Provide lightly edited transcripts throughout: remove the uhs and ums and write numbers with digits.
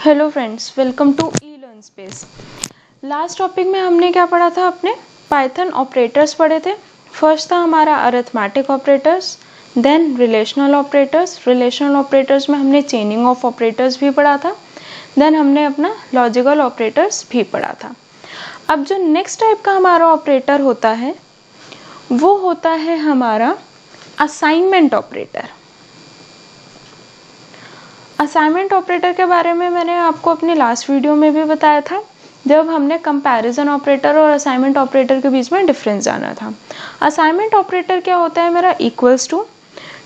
Hello friends, welcome to E learn space. Last topic में हमने क्या पढ़ा था? अपने पाइथन ऑपरेटर्स पढ़े थे। फर्स्ट था हमारा arithmetic operators, then relational operators. Relational operators में हमने चेनिंग ऑफ ऑपरेटर्स भी पढ़ा था, देन हमने अपना लॉजिकल ऑपरेटर्स भी पढ़ा था। अब जो नेक्स्ट टाइप का हमारा ऑपरेटर होता है वो होता है हमारा असाइनमेंट ऑपरेटर। असाइनमेंट ऑपरेटर के बारे में मैंने आपको अपनी लास्ट वीडियो में भी बताया था, जब हमने कंपैरिजन ऑपरेटर और असाइनमेंट ऑपरेटर के बीच में डिफरेंस जाना था। असाइनमेंट ऑपरेटर क्या होता है मेरा? Equals to.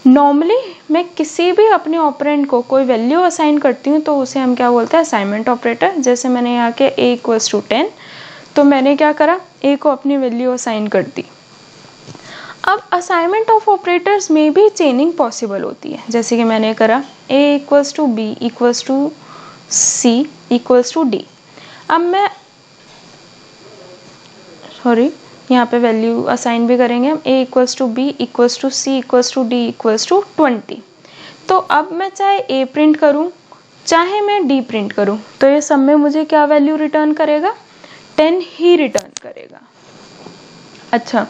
नॉर्मली मैं किसी भी अपने ऑपरेंड को कोई वैल्यू असाइन करती हूँ तो उसे हम क्या बोलते हैं? Assignment operator. जैसे मैंने यहाँ के a इक्वल्स टू 10, तो मैंने क्या करा? a को अपनी वैल्यू असाइन कर दी। अब असाइनमेंट ऑफ ऑपरेटर्स में भी चेनिंग पॉसिबल होती है, जैसे कि मैंने करा a equals to b equals to c equals to d। अब मैं यहाँ पे वैल्यू असाइन भी करेंगे हम, a equals to b equals to c equals to d equals to 20। तो अब मैं चाहे a प्रिंट करूँ चाहे मैं d प्रिंट करूँ तो ये सब में मुझे क्या वैल्यू रिटर्न करेगा? 10 ही रिटर्न करेगा। अच्छा,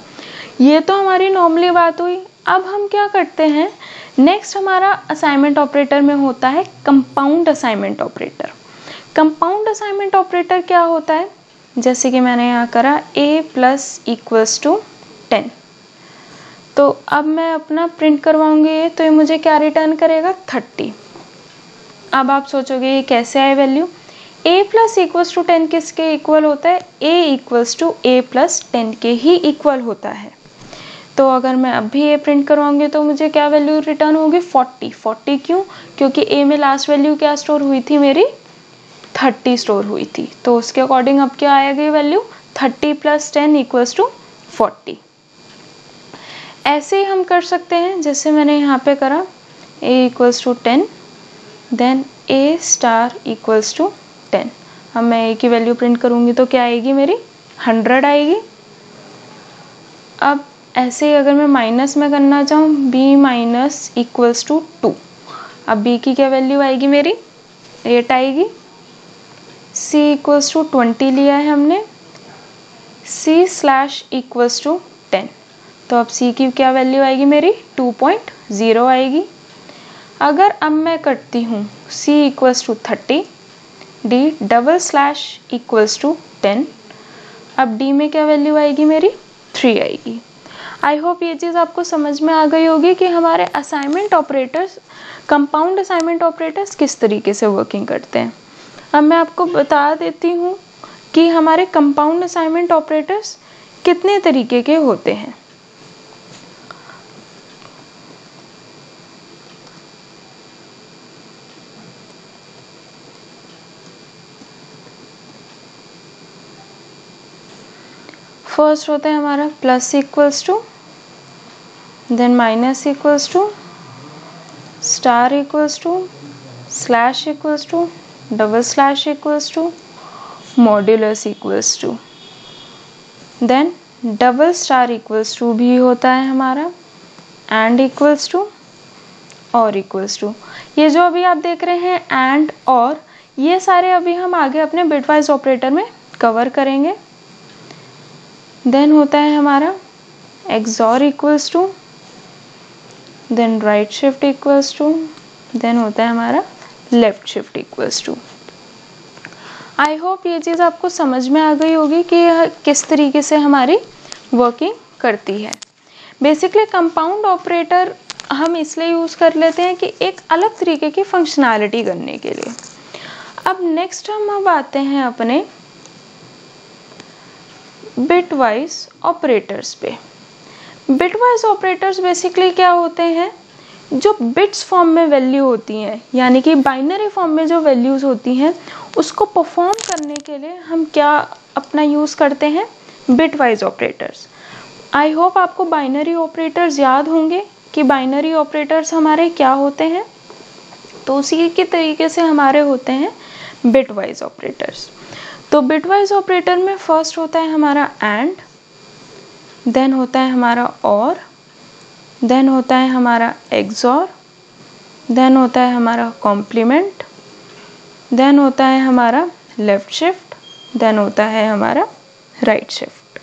ये तो हमारी नॉर्मली बात हुई। अब हम क्या करते हैं? नेक्स्ट हमारा असाइनमेंट ऑपरेटर में होता है compound assignment operator. Compound assignment operator क्या होता है? जैसे कि मैंने यहाँ करा a प्लस इक्वल्स टू 10, तो अब मैं अपना प्रिंट करवाऊंगी ये, तो ये मुझे क्या रिटर्न करेगा? 30। अब आप सोचोगे ये कैसे आए value? a plus equals to 10 किसके इक्वल होता है? a equals to a plus 10 के ही इक्वल होता है। तो अगर मैं अब भी a प्रिंट करवाऊंगी तो मुझे क्या वैल्यू रिटर्न होगी? 40। 40 क्यों? क्योंकि a में लास्ट वैल्यू क्या स्टोर हुई थी मेरी? 30 स्टोर हुई थी। तो उसके अकॉर्डिंग अब क्या आएगी वैल्यू? 30 plus 10 equals to 40। ऐसे ही हम कर सकते हैं, जैसे मैंने यहाँ पे करा a equals to 10, then a star equals to 10। अब मैं a की वैल्यू प्रिंट करूंगी तो क्या आएगी मेरी? 100 आएगी। अब ऐसे ही अगर मैं माइनस में करना चाहूँ, b माइनस इक्वल्स टू 2, अब b की क्या वैल्यू आएगी मेरी? 8 आएगी। c इक्वल्स टू 20 लिया है हमने, c स्लैश इक्वल्स टू 10, तो अब c की क्या वैल्यू आएगी मेरी? 2.0 आएगी। अगर अब मैं करती हूँ c equals to 30, d double slash equals to 10, अब d में क्या वैल्यू आएगी मेरी? 3 आएगी। आई होप ये चीज़ आपको समझ में आ गई होगी कि हमारे assignment operators, compound assignment operators किस तरीके से वर्किंग करते हैं। अब मैं आपको बता देती हूँ कि हमारे कंपाउंड असाइनमेंट ऑपरेटर्स कितने तरीके के होते हैं। फर्स्ट होता है हमारा plus equals to, then minus equals to, star equals to, slash equals to, double slash equals to, modulus equals to, then double star equals to भी होता है हमारा, एंड इक्वल्स टू, और इक्वल्स टू। ये जो अभी आप देख रहे हैं एंड और, ये सारे अभी हम आगे अपने बिटवाइज ऑपरेटर में कवर करेंगे। देन होता है हमारा XOR equals to, then right shift equals to, then होता है हमारा left shift equals to. I hope ये चीज़ आपको समझ में आ गई होगी कि यह किस तरीके से हमारी वर्किंग करती है। बेसिकली कंपाउंड ऑपरेटर हम इसलिए यूज़ कर लेते हैं कि एक अलग तरीके की फंक्शनैलिटी करने के लिए। अब नेक्स्ट हम अब आते हैं अपने बिटवाइज ऑपरेटर्स पे। बिटवाइज ऑपरेटर्स बेसिकली क्या होते हैं? जो बिट्स फॉर्म में वैल्यू होती हैं, यानी कि बाइनरी फॉर्म में जो वैल्यूज होती हैं, उसको परफॉर्म करने के लिए हम क्या अपना यूज़ करते हैं? Bitwise operators. आई होप आपको बाइनरी ऑपरेटर्स याद होंगे कि बाइनरी ऑपरेटर्स हमारे क्या होते हैं। तो उसी के तरीके से हमारे होते हैं बिटवाइज ऑपरेटर्स। तो बिटवाइज ऑपरेटर में फर्स्ट होता है हमारा एंड, देन होता है हमारा और, देन होता है हमारा एक्सॉर, देन होता है हमारा कॉम्प्लीमेंट, देन होता है हमारा लेफ्ट शिफ्ट, देन होता है हमारा राइट शिफ्ट।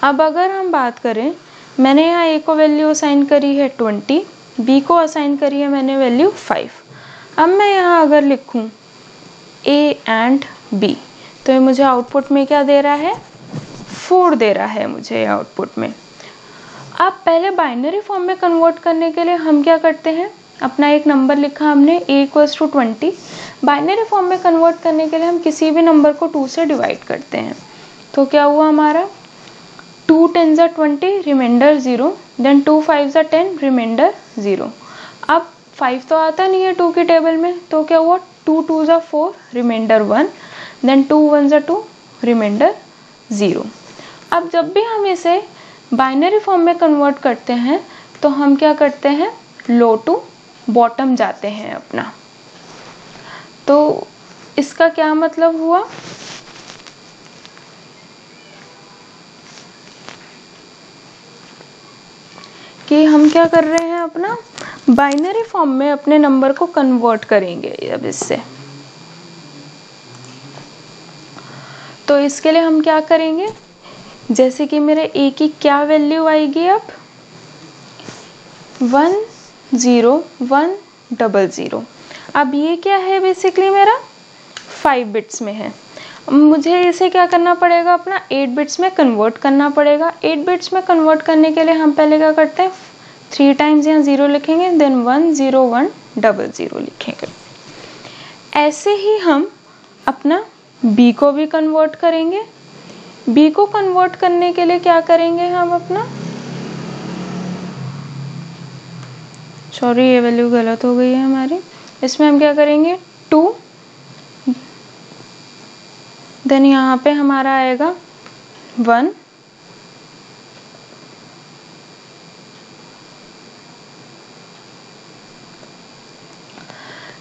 अब अगर हम बात करें, मैंने यहाँ A को वैल्यू असाइन करी है 20, B को असाइन करी है मैंने वैल्यू 5। अब मैं यहाँ अगर लिखूँ A एंड B, तो ये मुझे आउटपुट में क्या दे रहा है, 4 दे रहा है मुझे आउटपुट में। अब पहले बाइनरी फॉर्म में कन्वर्ट करने के लिए हम क्या करते हैं, अपना एक नंबर लिखा हमने A equals to 20। Binary form में कन्वर्ट करने के लिए हम किसी भी नंबर को 2 से डिवाइड करते हैं। तो क्या हुआ हमारा, 2 10s are 20, remainder 0, then 2 5s are 10, remainder 0। अब 5 तो आता नहीं है 2 की टेबल में, तो क्या हुआ, 2 2s are 4, remainder 1, then 2 1s are 2, remainder 0। अब जब भी हम इसे बाइनरी फॉर्म में कन्वर्ट करते हैं तो हम क्या करते हैं, लो टू बॉटम जाते हैं अपना। तो इसका क्या मतलब हुआ, कि हम क्या कर रहे हैं, अपना बाइनरी फॉर्म में अपने नंबर को कन्वर्ट करेंगे अब इससे। तो इसके लिए हम क्या करेंगे, जैसे कि मेरे A की क्या वैल्यू आएगी, अब 1 0 1 0 0। अब ये क्या है, बेसिकली मेरा 5 बिट्स में है। मुझे इसे क्या करना पड़ेगा, अपना 8 बिट्स में कन्वर्ट करना पड़ेगा। 8 बिट्स में कन्वर्ट करने के लिए हम पहले क्या करते हैं, 3 टाइम्स यहाँ 0 लिखेंगे, देन 1 0 1 0 0 लिखेंगे। ऐसे ही हम अपना B को भी कन्वर्ट करेंगे। B को कन्वर्ट करने के लिए क्या करेंगे हम अपना, सॉरी ये वैल्यू गलत हो गई है हमारी, इसमें हम क्या करेंगे 2, देन यहाँ पे हमारा आएगा 1,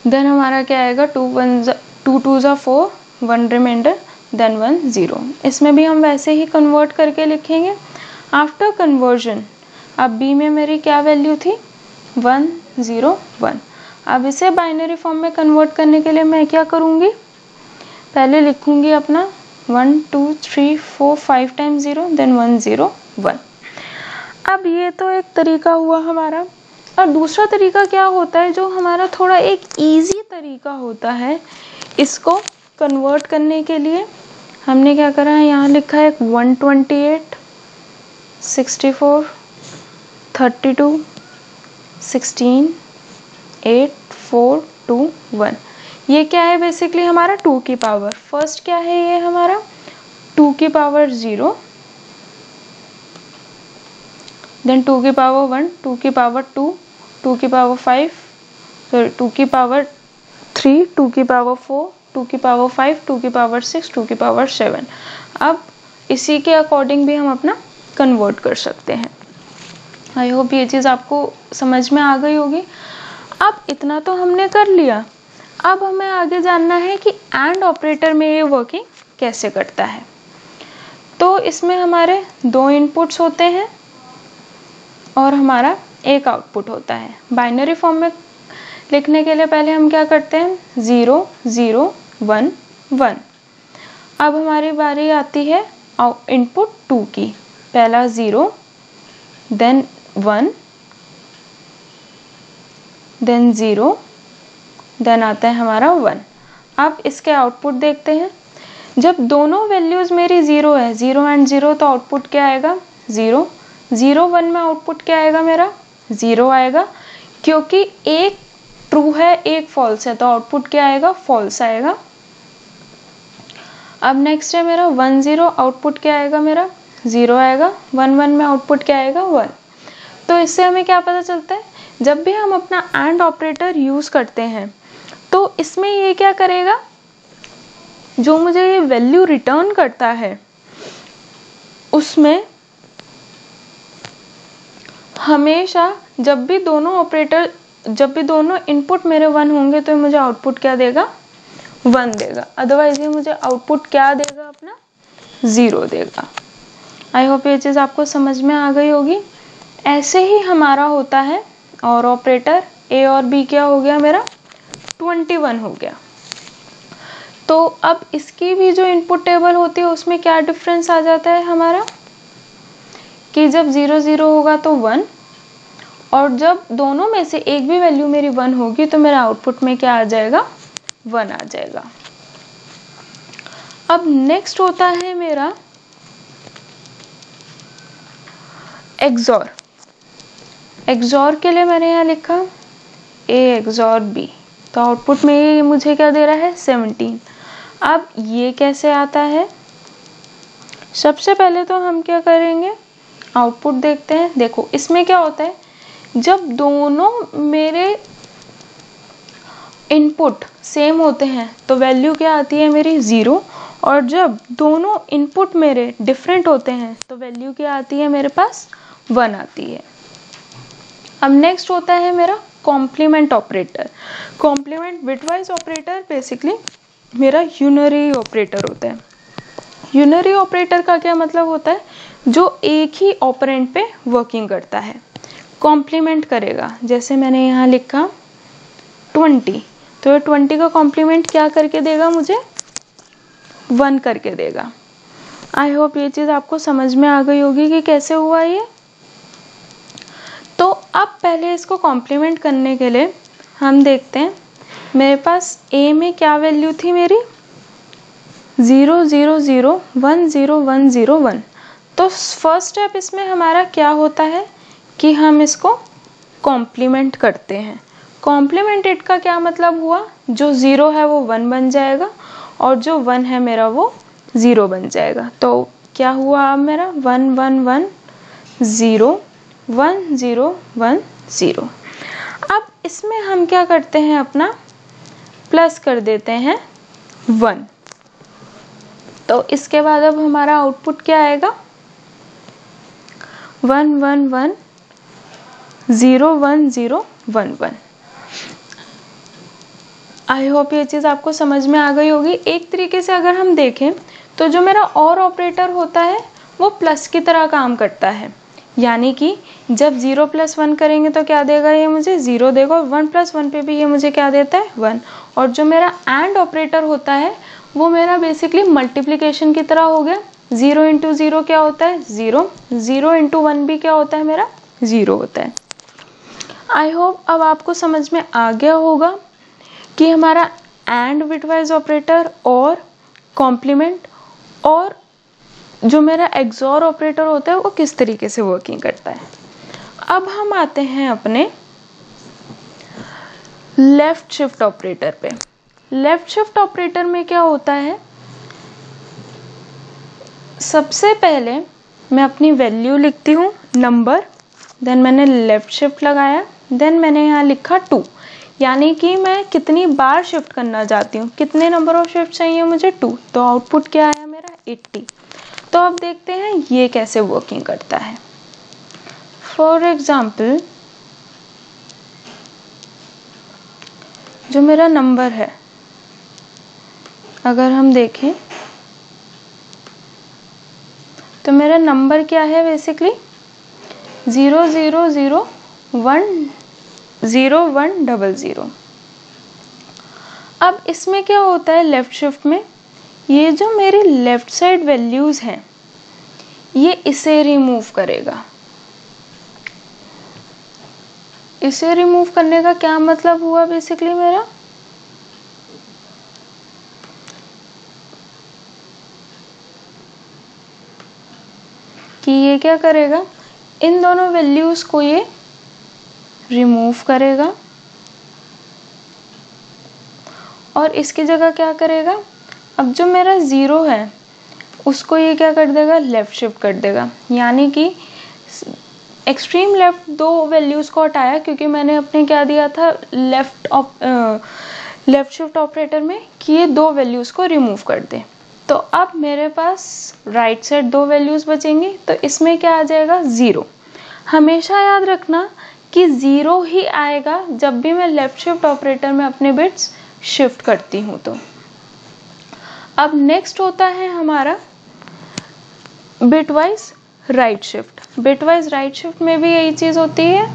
देन हमारा क्या आएगा 2 2s are 4, 1 रिमाइंडर, देन 1 0। इसमें भी हम वैसे ही कन्वर्ट करके लिखेंगे। आफ्टर कन्वर्जन अब B में मेरी क्या वैल्यू थी, 1 0 1। अब इसे बाइनरी फॉर्म में कन्वर्ट करने के लिए मैं क्या करूँगी, पहले लिखूँगी अपना 1 2 3 4 5 टाइम्स 0, देन 1 0 1। अब ये तो एक तरीका हुआ हमारा। और दूसरा तरीका क्या होता है, जो हमारा थोड़ा एक इजी तरीका होता है इसको कन्वर्ट करने के लिए। हमने क्या करा है, यहाँ लिखा है 128 64 32 16 8 4 2 1। ये क्या है, बेसिकली हमारा 2 की पावर। फर्स्ट क्या है, ये हमारा 2 की पावर 0, देन 2 की पावर 1, 2 की पावर 2, 2 की पावर 5, सॉरी 2 की पावर 3, 2 की पावर 4, 2 की पावर 5, 2 की पावर 6, 2 की पावर 7। अब इसी के अकॉर्डिंग भी हम अपना कन्वर्ट कर सकते हैं। आई होप ये चीज़ आपको समझ में आ गई होगी। अब इतना तो हमने कर लिया, अब हमें आगे जानना है कि एंड ऑपरेटर में ये वर्किंग कैसे करता है। तो इसमें हमारे 2 इनपुट्स होते हैं और हमारा एक आउटपुट होता है। बाइनरी फॉर्म में लिखने के लिए पहले हम क्या करते हैं, 0 0 1 1। अब हमारी बारी आती है इनपुट 2 की, पहला 0, देन 1, देन 0, देन आता है हमारा 1। अब इसके आउटपुट देखते हैं। जब दोनों वैल्यूज मेरी 0 है, 0 एंड 0, तो आउटपुट क्या आएगा, 0 0 1 में आउटपुट क्या आएगा मेरा, 0 आएगा, क्योंकि एक ट्रू है एक फॉल्स है, तो आउटपुट क्या आएगा, फॉल्स आएगा। अब नेक्स्ट है मेरा 1 0, आउटपुट क्या आएगा मेरा, 0 आएगा। 1 1 में आउटपुट क्या आएगा, 1। तो इससे हमें क्या पता चलता है, जब भी हम अपना एंड ऑपरेटर यूज करते हैं तो इसमें ये क्या करेगा, जो मुझे ये वैल्यू रिटर्न करता है उसमें हमेशा जब भी दोनों इनपुट मेरे 1 होंगे तो मुझे आउटपुट क्या देगा, 1 देगा। अदरवाइज ये मुझे आउटपुट क्या देगा, अपना 0 देगा। आई होप ये चीज़ आपको समझ में आ गई होगी। ऐसे ही हमारा होता है और ऑपरेटर A और B क्या हो गया मेरा, 21 हो गया। तो अब इसकी भी जो इनपुट टेबल होती है उसमें क्या डिफरेंस आ जाता है हमारा, कि जब 0 0 होगा तो 1, और जब दोनों में से एक भी वैल्यू मेरी 1 होगी तो मेरा आउटपुट में क्या आ जाएगा, 1 आ जाएगा। अब नेक्स्ट होता है मेरा एक्सॉर। एक्सॉर के लिए मैंने यहाँ लिखा A एक्सॉर B, तो आउटपुट में ये मुझे क्या दे रहा है, 17। अब ये कैसे आता है, सबसे पहले तो हम क्या करेंगे, आउटपुट देखते हैं। देखो इसमें क्या होता है, जब दोनों मेरे इनपुट सेम होते हैं तो वैल्यू क्या आती है मेरी, 0, और जब दोनों इनपुट मेरे डिफरेंट होते हैं तो वैल्यू क्या आती है मेरे पास, 1 आती है। अब नेक्स्ट होता है मेरा complement operator. Complement bitwise operator basically मेरा यूनरी ऑपरेटर होता है। यूनरी ऑपरेटर का क्या मतलब होता है, जो एक ही ऑपरेंड पे वर्किंग करता है, कॉम्प्लीमेंट करेगा। जैसे मैंने यहाँ लिखा 20, तो 20 का कॉम्प्लीमेंट क्या करके देगा मुझे, 1 करके देगा। आई होप ये चीज़ आपको समझ में आ गई होगी कि कैसे हुआ ये। तो अब पहले इसको कॉम्प्लीमेंट करने के लिए हम देखते हैं, मेरे पास A में क्या वैल्यू थी मेरी, 0 0 0 1 0 1 0 1। तो फर्स्ट स्टेप इसमें हमारा क्या होता है कि हम इसको कॉम्प्लीमेंट करते हैं। कॉम्प्लीमेंटेड का क्या मतलब हुआ, जो 0 है वो 1 बन जाएगा और जो 1 है मेरा वो 0 बन जाएगा। तो क्या हुआ अब मेरा 1 1 1 0 1 0 1 0। अब इसमें हम क्या करते हैं, अपना प्लस कर देते हैं 1। तो इसके बाद अब हमारा आउटपुट क्या आएगा, 1 1 1 0 1 0 1 1। आई होप ये चीज़ आपको समझ में आ गई होगी। एक तरीके से अगर हम देखें तो जो मेरा और ऑपरेटर होता है वो प्लस की तरह काम करता है, यानी कि जब 0 + 1 करेंगे तो क्या देगा, ये मुझे 0 देगा, और 1 + 1 पे भी ये मुझे क्या देता है, 1। और जो मेरा एंड ऑपरेटर होता है वो मेरा बेसिकली मल्टीप्लिकेशन की तरह हो गया। 0 × 0 क्या होता है, 0, 0 × 1 भी क्या होता है मेरा, 0 होता है। आई होप अब आपको समझ में आ गया होगा कि हमारा एंड बिटवाइज ऑपरेटर और कॉम्प्लीमेंट और जो मेरा एक्सॉर ऑपरेटर होता है वो किस तरीके से वर्किंग करता है। अब हम आते हैं अपने लेफ्ट शिफ्ट ऑपरेटर पे। लेफ्ट शिफ्ट ऑपरेटर में क्या होता है, सबसे पहले मैं अपनी वैल्यू लिखती हूँ नंबर, देन मैंने लेफ्ट शिफ्ट लगाया, देन मैंने यहाँ लिखा 2, यानी कि मैं कितनी बार शिफ्ट करना चाहती हूँ, कितने नंबर ऑफ शिफ्ट चाहिए मुझे, 2। तो आउटपुट क्या आया मेरा, 80। तो अब देखते हैं ये कैसे वर्किंग करता है। फॉर एग्जाम्पल जो मेरा नंबर है, अगर हम देखें तो मेरा नंबर क्या है, बेसिकली 0 0 0 1 0 1 0 0। अब इसमें क्या होता है लेफ्ट शिफ्ट में, ये जो मेरी लेफ्ट साइड वैल्यूज हैं ये इसे रिमूव करेगा। इसे रिमूव करने का क्या मतलब हुआ बेसिकली मेरा, कि ये क्या करेगा, इन दोनों वैल्यूज को ये रिमूव करेगा और इसकी जगह क्या करेगा, अब जो मेरा 0 है उसको ये क्या कर देगा, लेफ्ट शिफ्ट कर देगा। यानी कि एक्सट्रीम लेफ्ट 2 वैल्यूज को हटाया, क्योंकि मैंने अपने क्या दिया था लेफ्ट शिफ्ट ऑपरेटर में कि ये 2 वैल्यूज को रिमूव कर दे। तो अब मेरे पास राइट साइड 2 वैल्यूज बचेंगी, तो इसमें क्या आ जाएगा, 0। हमेशा याद रखना कि 0 ही आएगा जब भी मैं लेफ्ट शिफ्ट ऑपरेटर में अपने बिट्स शिफ्ट करती हूँ। तो अब नेक्स्ट होता है हमारा bitwise right shift. Bitwise right shift में भी यही चीज़ होती है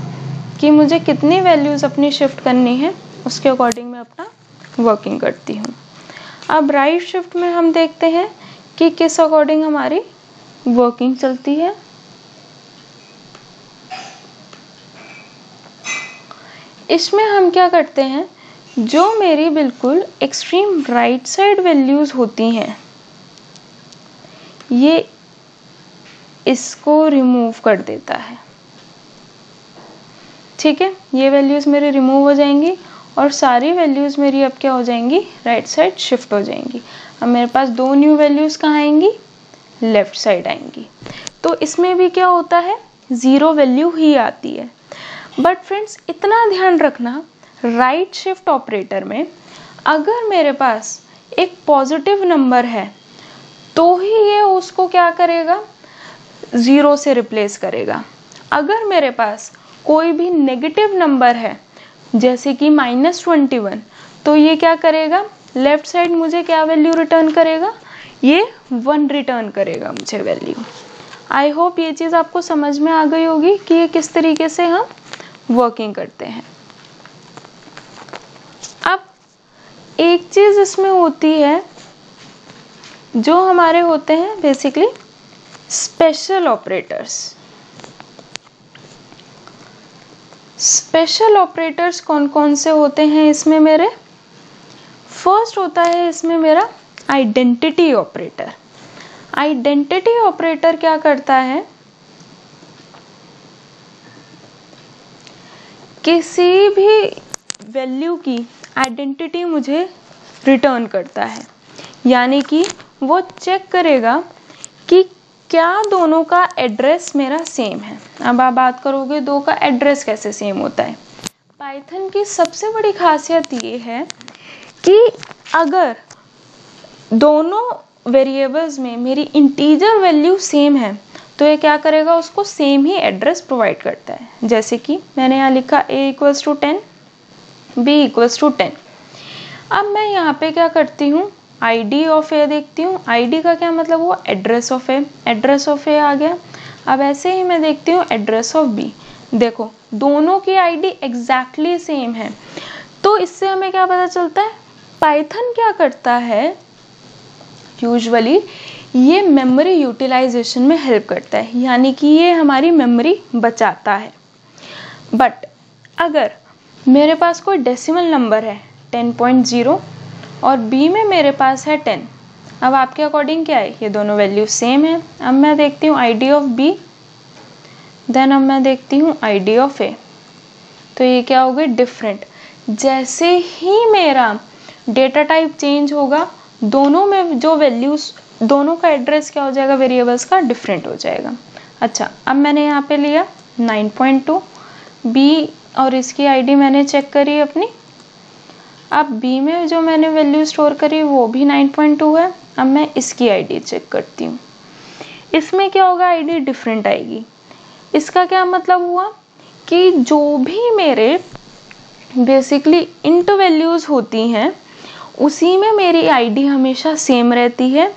कि मुझे कितनी वैल्यूज अपनी शिफ्ट करनी है उसके अकॉर्डिंग मैं अपना वर्किंग करती हूँ। अब राइट शिफ्ट में हम देखते हैं कि किस अकॉर्डिंग हमारी वर्किंग चलती है। इसमें हम क्या करते हैं, जो मेरी बिल्कुल एक्सट्रीम राइट साइड वैल्यूज होती हैं ये इसको रिमूव कर देता है। ठीक है, ये वैल्यूज मेरी रिमूव हो जाएंगी और सारी वैल्यूज मेरी अब क्या हो जाएंगी, राइट साइड शिफ्ट हो जाएंगी। अब मेरे पास दो न्यू वैल्यूज कहाँ आएंगी, लेफ्ट साइड आएंगी। तो इसमें भी क्या होता है, जीरो वैल्यू ही आती है। बट फ्रेंड्स इतना ध्यान रखना, राइट शिफ्ट ऑपरेटर में अगर मेरे पास एक पॉजिटिव नंबर है तो ही ये उसको क्या करेगा, जीरो से रिप्लेस करेगा। अगर मेरे पास कोई भी नेगेटिव नंबर है जैसे कि -21, तो ये क्या करेगा, लेफ्ट साइड मुझे क्या वैल्यू रिटर्न करेगा, ये 1 रिटर्न करेगा मुझे वैल्यू। आई होप ये चीज़ आपको समझ में आ गई होगी कि ये किस तरीके से हम वर्किंग करते हैं। अब एक चीज़ इसमें होती है, जो हमारे होते हैं basically special operators. Special operators कौन कौन से होते हैं इसमें मेरे, फर्स्ट होता है इसमें मेरा आइडेंटिटी ऑपरेटर। आइडेंटिटी ऑपरेटर क्या करता है, किसी भी वैल्यू की आइडेंटिटी मुझे रिटर्न करता है, यानी कि वो चेक करेगा कि क्या दोनों का एड्रेस मेरा सेम है। अब आप बात करोगे दो का एड्रेस कैसे सेम होता है। पाइथन की सबसे बड़ी खासियत ये है कि अगर दोनों वेरिएबल्स में मेरी इंटीजर वैल्यू सेम है तो ये क्या करेगा, उसको सेम ही एड्रेस प्रोवाइड करता है। जैसे कि मैंने यहाँ लिखा a = 10, b = 10। अब मैं यहाँ पे क्या करती हूँ, ID ऑफ A देखती हूँ। ID का क्या मतलब हुआ, address of A। Address of A आ गया। अब ऐसे ही मैं देखती हूँ एड्रेस ऑफ B। देखो दोनों की ID एग्जैक्टली सेम है। तो इससे हमें क्या पता चलता है, पाइथन क्या करता है, यूजुअली ये मेमोरी यूटिलाइजेशन में हेल्प करता है, यानी कि ये हमारी मेमोरी बचाता है। बट अगर मेरे पास कोई डेसिमल नंबर है 10.0 और B में मेरे पास है 10, अब आपके अकॉर्डिंग क्या है, ये दोनों वैल्यू सेम है। अब मैं देखती हूँ ID ऑफ B, देन अब मैं देखती हूँ ID ऑफ A, तो ये क्या हो गई, डिफरेंट। जैसे ही मेरा डेटा टाइप चेंज होगा, दोनों में जो वैल्यूज, दोनों का एड्रेस क्या हो जाएगा, वेरिएबल्स का डिफरेंट हो जाएगा। अच्छा, अब मैंने यहाँ पे लिया 9.2, B और इसकी ID मैंने चेक करी अपनी। अब B में जो मैंने वैल्यू स्टोर करी वो भी 9.2 है। अब मैं इसकी ID चेक करती हूँ, इसमें क्या होगा, ID डिफरेंट आएगी। इसका क्या मतलब हुआ कि जो भी मेरे बेसिकली इंट वैल्यूज होती हैं उसी में मेरी ID हमेशा सेम रहती है।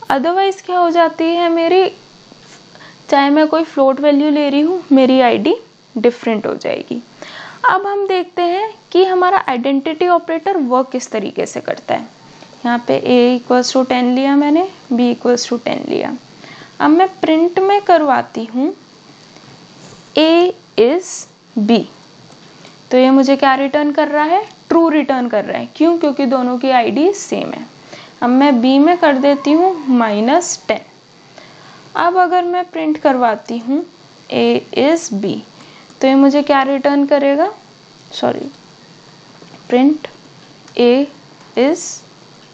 अदरवाइज क्या हो जाती है मेरी, चाहे मैं कोई फ्लोट वैल्यू ले रही हूँ, मेरी ID डिफरेंट हो जाएगी। अब हम देखते हैं कि हमारा आइडेंटिटी ऑपरेटर वर्क किस तरीके से करता है। यहाँ पे A = 10 लिया मैंने, B = 10 लिया। अब मैं प्रिंट में करवाती हूँ A is B, तो ये मुझे क्या रिटर्न कर रहा है, ट्रू रिटर्न कर रहा है। क्यों, क्योंकि दोनों की ID सेम है। अब मैं B में कर देती हूँ -10। अब अगर मैं प्रिंट करवाती हूँ A is B, तो ये मुझे क्या रिटर्न करेगा, प्रिंट A is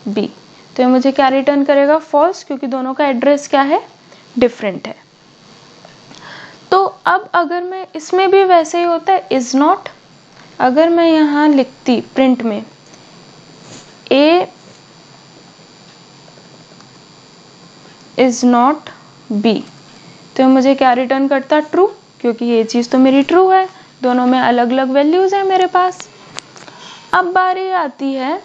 B, तो ये मुझे क्या रिटर्न करेगा, फॉल्स, क्योंकि दोनों का एड्रेस क्या है, डिफरेंट है। तो अब अगर मैं, इसमें भी वैसे ही होता है इज नॉट। अगर मैं यहाँ लिखती प्रिंट में A is not B, तो मुझे क्या रिटर्न करता, ट्रू, क्योंकि ये चीज़ तो मेरी ट्रू है, दोनों में अलग अलग वैल्यूज है मेरे पास। अब बारी आती है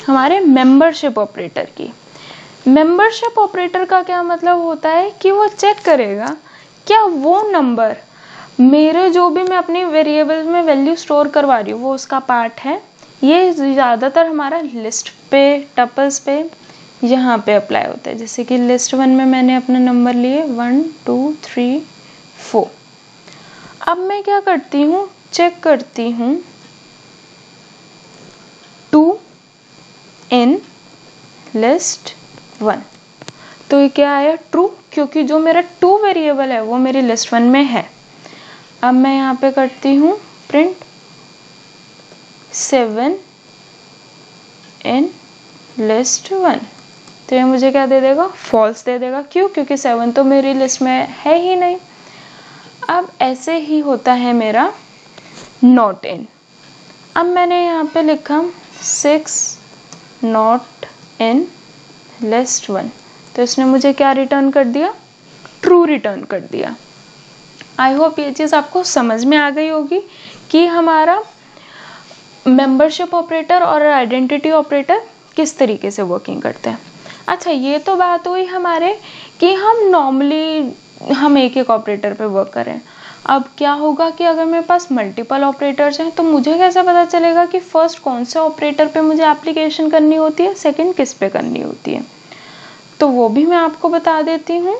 हमारे मेंबरशिप ऑपरेटर की। मेंबरशिप ऑपरेटर का क्या मतलब होता है कि वो चेक करेगा क्या वो नंबर मेरे जो भी मैं अपनी वेरिएबल में वैल्यू स्टोर करवा रही हूँ वो उसका पार्ट है ये ज़्यादातर हमारा लिस्ट पे, टपल्स पे यहाँ पे अप्लाई होता है। जैसे कि लिस्ट 1 में मैंने अपना नंबर लिए 1 2 3 4। अब मैं क्या करती हूँ, चेक करती हूँ 2 इन लिस्ट 1। तो ये क्या आया, ट्रू, क्योंकि जो मेरा 2 वेरिएबल है वो मेरी लिस्ट 1 में है। अब मैं यहाँ पे करती हूँ प्रिंट 7 इन लिस्ट 1। तो ये मुझे क्या दे देगा, फॉल्स दे देगा। क्यों, क्योंकि 7 तो मेरी लिस्ट में है ही नहीं। अब ऐसे ही होता है मेरा नॉट इन। अब मैंने यहाँ पे लिखा 6 नॉट इन लिस्ट 1, तो इसने मुझे क्या रिटर्न कर दिया, ट्रू रिटर्न कर दिया। आई होप ये चीज़ आपको समझ में आ गई होगी कि हमारा मेंबरशिप ऑपरेटर और आइडेंटिटी ऑपरेटर किस तरीके से वर्किंग करते हैं। अच्छा, ये तो बात हुई हमारे कि हम नॉर्मली हम एक ऑपरेटर पे वर्क करें। अब क्या होगा कि अगर मेरे पास मल्टीपल ऑपरेटर्स हैं तो मुझे कैसे पता चलेगा कि फर्स्ट कौन से ऑपरेटर पे मुझे एप्लीकेशन करनी होती है, सेकंड किस पे करनी होती है। तो वो भी मैं आपको बता देती हूँ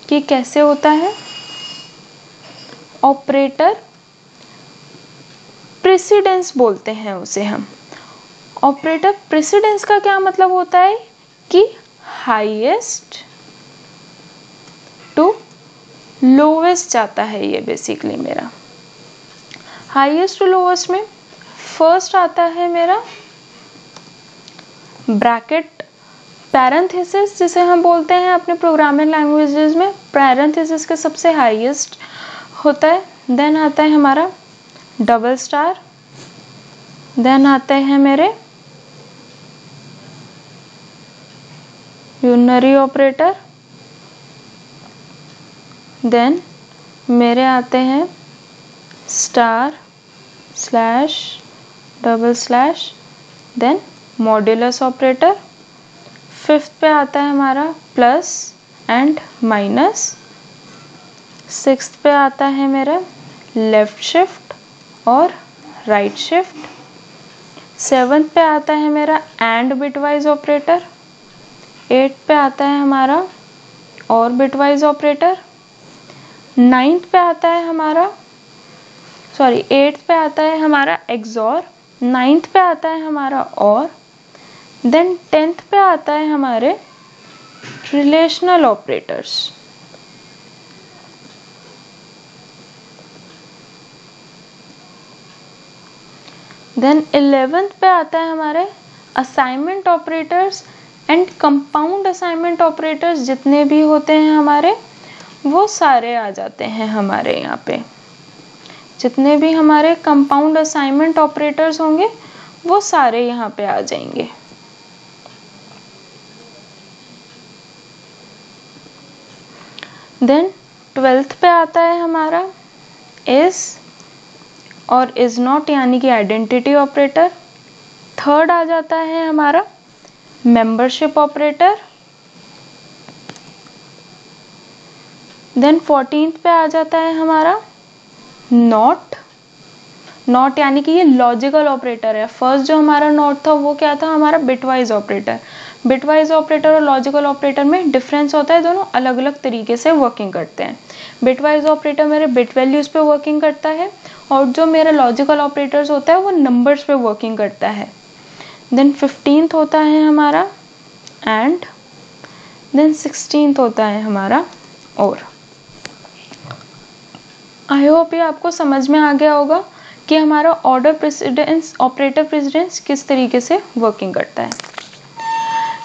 कि कैसे होता है। ऑपरेटर प्रेसिडेंस बोलते हैं उसे हम। ऑपरेटर प्रेसिडेंस का क्या मतलब होता है कि हाईएस्ट टू लोवेस्ट जाता है। ये बेसिकली मेरा हाईएस्ट टू लोवेस्ट में फर्स्ट आता है मेरा ब्रैकेट पैरेंथेसिस, जिसे हम बोलते हैं अपने प्रोग्रामिंग लैंग्वेजेस में पैरेंथेसिस के सबसे हाईएस्ट होता है। देन आता है हमारा डबल स्टार, देन आते हैं मेरे यूनरी ऑपरेटर, देन मेरे आते हैं star slash double slash, then modulus operator. Fifth पे आता है हमारा प्लस एंड माइनस। सिक्स्थ पे आता है मेरा लेफ्ट शिफ्ट और राइट शिफ्ट। सेवन्थ पे आता है मेरा and bitwise operator. Eighth pay आता है हमारा और बिटवाइज ऑपरेटर। नाइन्थ पे आता है हमारा एट्थ पे आता है हमारा एक्सॉर। नाइन्थ पे आता है हमारा और, देन टेंथ पे आता है हमारे रिलेशनल ऑपरेटर्स। देन 11th पे आता है हमारे assignment operators and compound assignment operators. जितने भी होते हैं हमारे वो सारे आ जाते हैं हमारे यहाँ पे। जितने भी हमारे कंपाउंड असाइनमेंट ऑपरेटर्स होंगे वो सारे यहाँ पे आ जाएंगे। देन 12th पे आता है हमारा इज और इज नॉट यानी कि आइडेंटिटी ऑपरेटर। थर्ड आ जाता है हमारा मेंबरशिप ऑपरेटर। देन 14th पे आ जाता है हमारा नॉट। नॉट यानी कि ये लॉजिकल ऑपरेटर है। फर्स्ट जो हमारा नॉट था वो क्या था, हमारा बिटवाइज ऑपरेटर। बिटवाइज ऑपरेटर और लॉजिकल ऑपरेटर में डिफरेंस होता है, दोनों अलग अलग तरीके से वर्किंग करते हैं। बिटवाइज ऑपरेटर मेरे बिट वैल्यूज पे वर्किंग करता है और जो मेरा लॉजिकल ऑपरेटर्स होता है वो नंबर्स पे वर्किंग करता है। देन 15th होता है हमारा एंड, देन 16th होता है हमारा और। आई होप ये आपको समझ में आ गया होगा कि हमारा ऑर्डर प्रेसिडेंस, ऑपरेटर प्रेसिडेंस किस तरीके से वर्किंग करता है।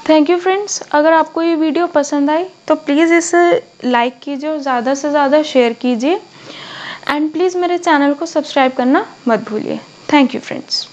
Thank you friends. अगर आपको ये वीडियो पसंद आई तो प्लीज़ इसे लाइक कीजिए और ज़्यादा से ज़्यादा शेयर कीजिए एंड प्लीज़ मेरे चैनल को सब्सक्राइब करना मत भूलिए। Thank you friends.